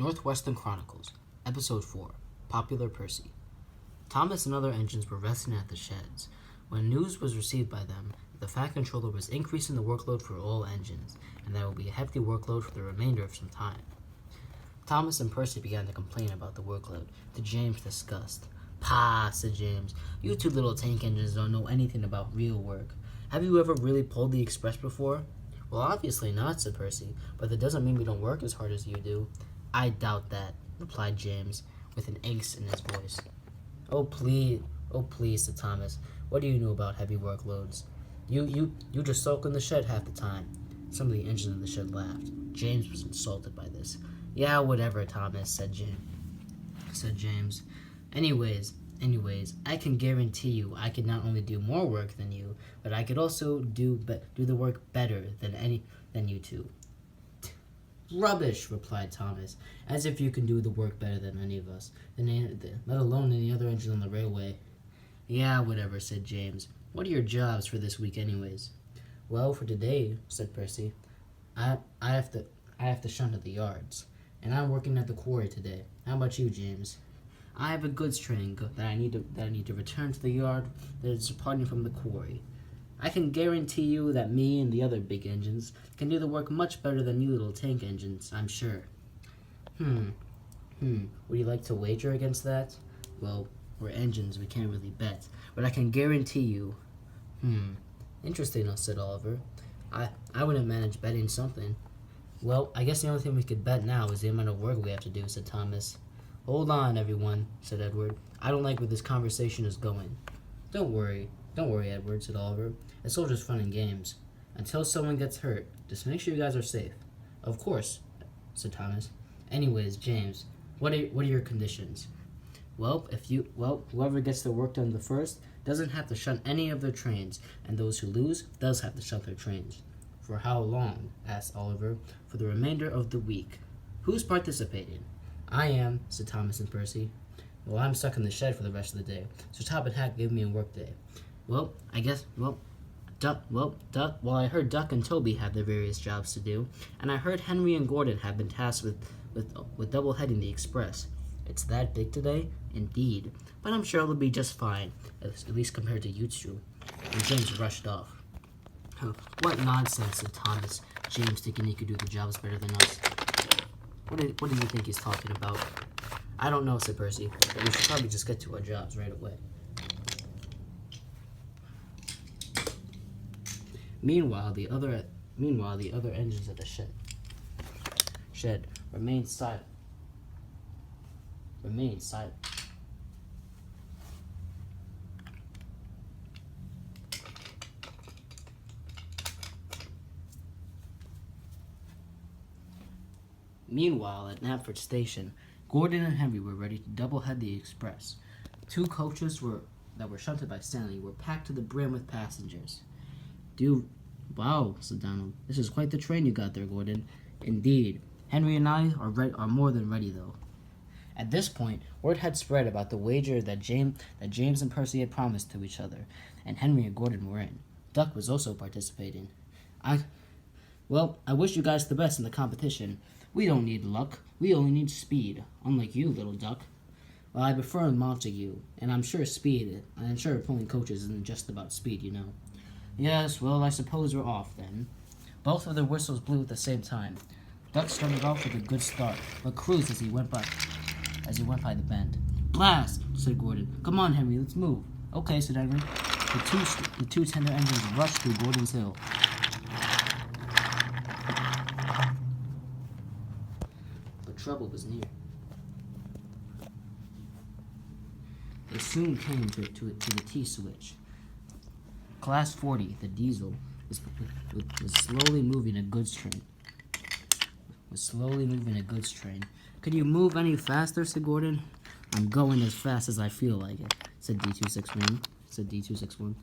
North Western Chronicles, Episode 4, Popular Percy. Thomas and other engines were resting at the sheds when news was received by them that the Fat Controller was increasing the workload for all engines, and that it would be a hefty workload for the remainder of some time. Thomas and Percy began to complain about the workload, to James' disgust. "Pah," said James, "you two little tank engines don't know anything about real work. Have you ever really pulled the express before?" "Well, obviously not," said Percy, "but that doesn't mean we don't work as hard as you do." "I doubt that," replied James, with an angst in his voice. Oh, please," said Thomas. "What do you know about heavy workloads? You just sulk in the shed half the time." Some of the engines in the shed laughed. James was insulted by this. "Yeah, whatever, Thomas," said James. Anyways, I can guarantee you I could not only do more work than you, but I could also do the work better than you two." "Rubbish," replied Thomas. "As if you can do the work better than any of us, let alone any other engine on the railway." "Yeah, whatever," said James. "What are your jobs for this week anyways?" "Well, for today," said Percy, I have to shunt at the yards, and I'm working at the quarry today. How about you, James?" "I have a goods train that I need to return to the yard that is departing from the quarry. I can guarantee you that me and the other big engines can do the work much better than you little tank engines, I'm sure." Would you like to wager against that?" "Well, we're engines, we can't really bet, but I can guarantee you." Interesting," said Oliver. I wouldn't manage betting something." "Well, I guess the only thing we could bet now is the amount of work we have to do," said Thomas. "Hold on, everyone," said Edward. "I don't like where this conversation is going." Don't worry, Edward," said Oliver. "It's all just fun and games. Until someone gets hurt, just make sure you guys are safe." "Of course," said Thomas. "Anyways, James, what are your conditions?" Well, whoever gets the work done the first doesn't have to shunt any of their trains, and those who lose does have to shunt their trains." "For how long?" asked Oliver. "For the remainder of the week." "Who's participating?" "I am," said Thomas and Percy. "Well, I'm stuck in the shed for the rest of the day, so Top and Hat gave me a work day." I heard Duck and Toby have their various jobs to do, and I heard Henry and Gordon have been tasked with double-heading the express." "It's that big today?" "Indeed, but I'm sure it'll be just fine, at least compared to you two." And James rushed off. "What nonsense," said Thomas. "James thinking he could do the jobs better than us. What do you think he's talking about?" "I don't know," said Percy, "but we should probably just get to our jobs right away." Meanwhile, the other engines at the shed remained silent. Meanwhile, at Knapford Station, Gordon and Henry were ready to double-head the express. Two coaches that were shunted by Stanley were packed to the brim with passengers. "Wow," said Donald. "This is quite the train you got there, Gordon." "Indeed. Henry and I are more than ready, though." At this point, word had spread about the wager that James and Percy had promised to each other, and Henry and Gordon were in. Duck was also participating. I wish you guys the best in the competition. We don't need luck. We only need speed, unlike you, little Duck." "Well, I prefer Montague, and I'm sure pulling coaches isn't just about speed, you know." "Yes, well, I suppose we're off, then." Both of their whistles blew at the same time. Duck started off with a good start, but cruised as he went by the bend. "Blast!" said Gordon. "Come on, Henry, let's move." "Okay," said Henry. The two tender engines rushed through Gordon's Hill. But trouble was near. They soon came to the T-switch. Class 40, the diesel, was slowly moving a goods train. "Could you move any faster?" said Gordon. "I'm going as fast as I feel like it," said D261.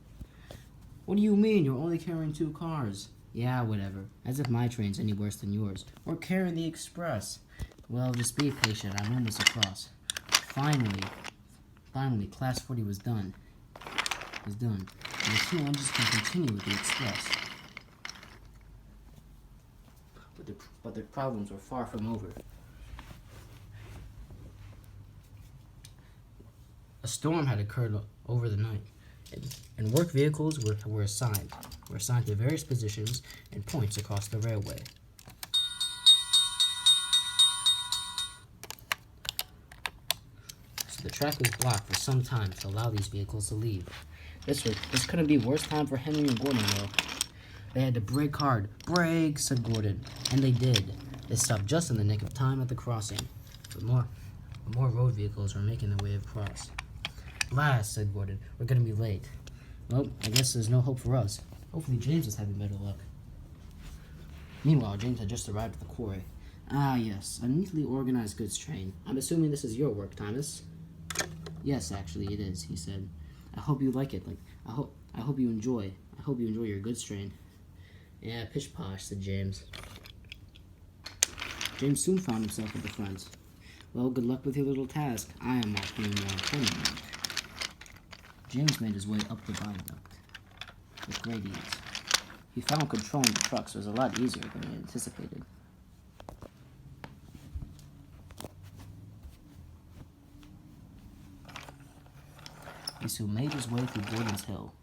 "What do you mean? You're only carrying 2 cars." "Yeah, whatever. As if my train's any worse than yours. We're carrying the express." "Well, just be patient. I'm almost across." Finally, Class 40 was done. And the 2 engines can continue with the express. But the problems were far from over. storm had occurred over the night, and work vehicles were assigned to various positions and points across the railway. So the track was blocked for some time to allow these vehicles to leave. This couldn't be worse time for Henry and Gordon, though. They had to brake hard. "Brake," said Gordon, and they did. They stopped just in the nick of time at the crossing, but more road vehicles were making their way across. "Blast," said Gordon. "We're going to be late." "Well, I guess there's no hope for us. Hopefully James is having better luck." Meanwhile, James had just arrived at the quarry. "Ah, yes, a neatly organized goods train. I'm assuming this is your work, Thomas." "Yes, actually, it is," he said. "I hope you like it. I hope you enjoy your goods train." "Yeah, pish posh," said James. James soon found himself at the front. "Well, good luck with your little task. I am not doing more training." James made his way up the viaduct with great ease. He found controlling the trucks was a lot easier than he anticipated. He soon made his way through Gordon's Hill.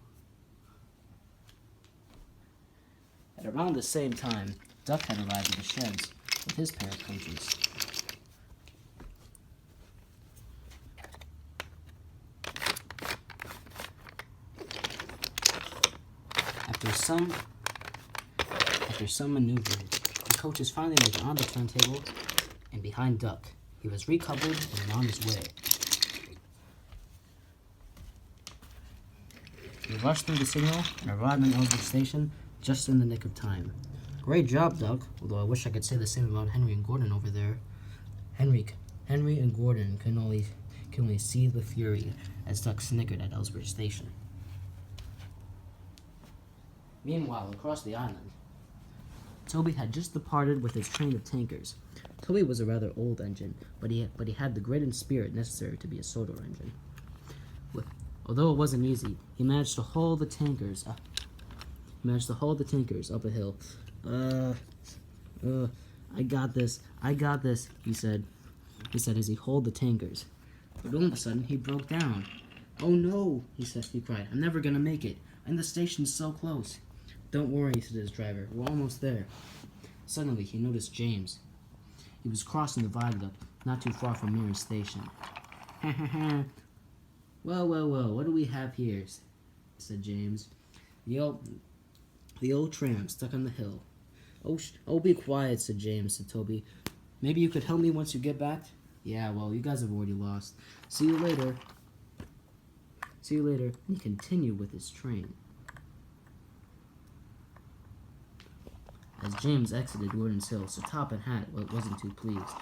At around the same time, Duck had arrived at the sheds with his pair of coaches. After some maneuvering, the coaches finally made it on the turntable and behind Duck. He was recoupled and on his way. He rushed through the signal and arrived in Ellsworth Station just in the nick of time. "Great job, Duck, although I wish I could say the same about Henry and Gordon over there." Henry and Gordon can only see the fury as Duck snickered at Ellsworth Station. Meanwhile, across the island, Toby had just departed with his train of tankers. Toby was a rather old engine, but he had the grit and spirit necessary to be a Sodor engine. Although it wasn't easy, he managed to haul the tankers up a hill. I got this, he said as he hauled the tankers. But all of a sudden, he broke down. "Oh no," he cried. "I'm never gonna make it, and the station's so close." "Don't worry," said his driver. "We're almost there." Suddenly, he noticed James. He was crossing the viaduct not too far from Mary's station. Well, what do we have here?" said James. The old tram stuck on the hill." Oh, be quiet," said James to Toby. "Maybe you could help me once you get back?" "Yeah, well, you guys have already lost. See you later." And he continued with his train. As James exited Gordon's Hill, Sir Top and Hat wasn't too pleased.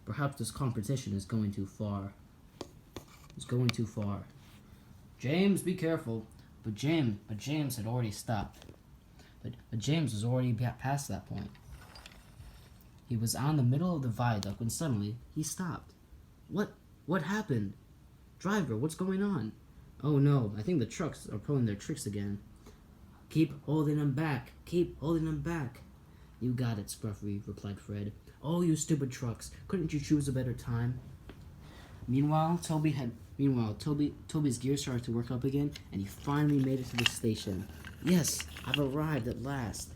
Perhaps this competition is going too far. "James, be careful." But James had already stopped. But James was already past that point. He was on the middle of the viaduct when suddenly he stopped. What happened? "Driver, what's going on?" "Oh no, I think the trucks are pulling their tricks again." Keep holding them back. "You got it," gruffly replied Fred. "Oh, you stupid trucks. Couldn't you choose a better time?" Meanwhile, Toby's gears started to work up again, and he finally made it to the station. "Yes, I've arrived at last."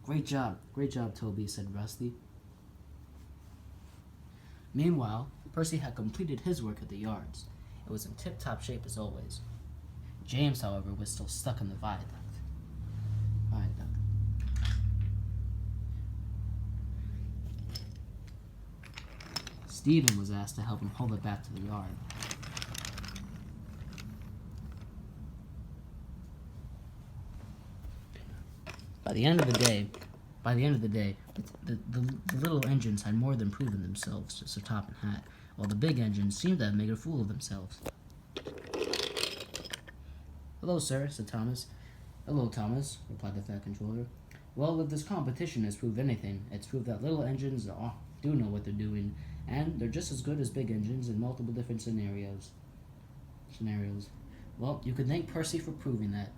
Great job, Toby," said Rusty. Meanwhile, Percy had completed his work at the yards. It was in tip-top shape as always. James, however, was still stuck in the viaduct. Stephen was asked to help him hold it back to the yard. By the end of the day, the little engines had more than proven themselves to Sir Top and Hat, while the big engines seemed to have made a fool of themselves. "Hello, sir," said Thomas. "Hello, Thomas," replied the Fat Controller. "Well, if this competition has proved anything, it's proved that little engines do know what they're doing, and they're just as good as big engines in multiple different scenarios. Well, you could thank Percy for proving that."